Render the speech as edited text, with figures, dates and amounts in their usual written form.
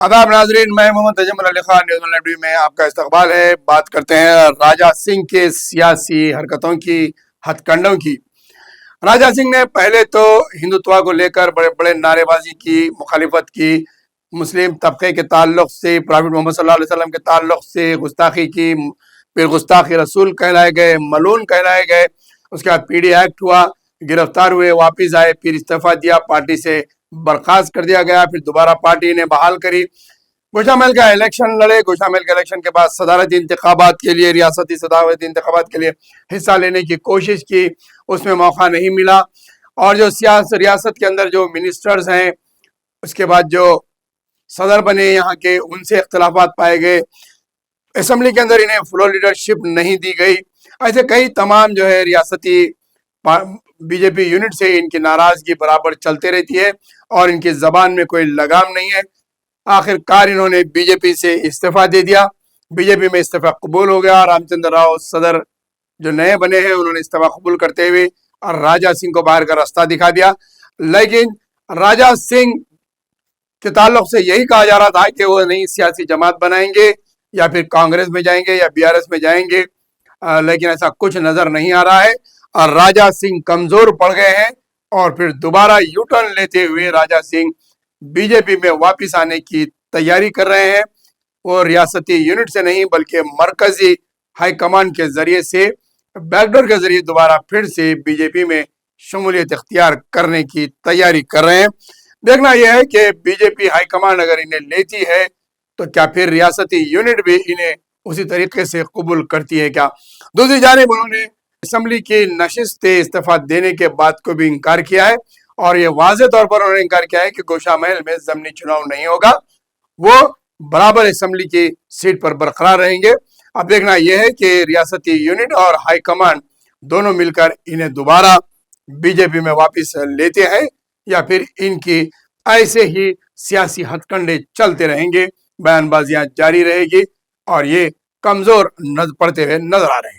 आदाब नाजरीन, मैं मोहम्मद तजम्मुल अली खान न्यूज़ लैंडरी में आपका इस्तकबाल है। बात करते हैं राजा सिंह के सियासी हरकतों की, हथकंडों की। राजा सिंह ने पहले तो हिंदुत्व को लेकर बड़े बड़े नारेबाजी की, मुखालिफत की, मुस्लिम तबके के ताल्लुक से, प्रॉफिट मोहम्मद सल्लल्लाहु अलैहि वसल्लम के ताल्लुक से गुस्ताखी की, फिर गुस्ताखी रसूल कहलाए गए, मलून कहलाए गए। उसके बाद पीडी एक्ट हुआ, गिरफ्तार हुए, वापिस आए, फिर इस्तीफा दिया, पार्टी से बर्खास्त कर दिया गया, फिर दोबारा पार्टी ने बहाल करी। गोशामेल का इलेक्शन लड़े, गोशामेल के इलेक्शन के बाद सदारती इंतखाबात के लिए, रियासती सदारती इंतखाबात के लिए हिस्सा लेने की कोशिश की, उसमें मौका नहीं मिला। और जो रियासत के अंदर जो मिनिस्टर्स हैं, उसके बाद जो सदर बने यहाँ के, उनसे इख्तलाफात पाए गए। असम्बली के अंदर इन्हें फ्लोर लीडरशिप नहीं दी गई। ऐसे कई तमाम जो है रियासती बीजेपी यूनिट से इनकी नाराजगी बराबर चलते रहती है और इनकी जबान में कोई लगाम नहीं है। आखिरकार इन्होंने बीजेपी से इस्तीफा दे दिया, बीजेपी में इस्तीफा कबूल हो गया। रामचंद्र राव सदर जो नए बने हैं, उन्होंने इस्तीफा कबूल करते हुए और राजा सिंह को बाहर का रास्ता दिखा दिया। लेकिन राजा सिंह के ताल्लुक से यही कहा जा रहा था कि वो नई सियासी जमात बनाएंगे या फिर कांग्रेस में जाएंगे या बीआरएस में जाएंगे, लेकिन ऐसा कुछ नजर नहीं आ रहा है और राजा सिंह कमजोर पड़ गए हैं। और फिर दोबारा यू टर्न लेते हुए राजा सिंह बीजेपी में वापस आने की तैयारी कर रहे हैं। वो रियासती यूनिट से नहीं बल्कि मरकजी हाईकमान के जरिए से, बैकडोर के जरिए दोबारा फिर से बीजेपी में शमूलियत इख्तियार करने की तैयारी कर रहे हैं। देखना यह है कि बीजेपी हाईकमान अगर इन्हें लेती है तो क्या फिर रियासती यूनिट भी इन्हें उसी तरीके से कबूल करती है क्या। दूसरी जानिब उन्होंने असम्बली की नशिस्त इस्तीफा देने के बाद को भी इनकार किया है और ये वाज़े तौर पर उन्होंने इनकार किया है कि गोशामहल में ज़मीनी चुनाव नहीं होगा, वो बराबर असम्बली की सीट पर बरकरार रहेंगे। अब देखना यह है कि रियासती यूनिट और हाईकमान दोनों मिलकर इन्हें दोबारा बीजेपी में वापस लेते हैं या फिर इनकी ऐसे ही सियासी हथकंडे चलते रहेंगे, बयानबाजियां जारी रहेगी और ये कमजोर पड़ते हुए नजर आ रहे हैं।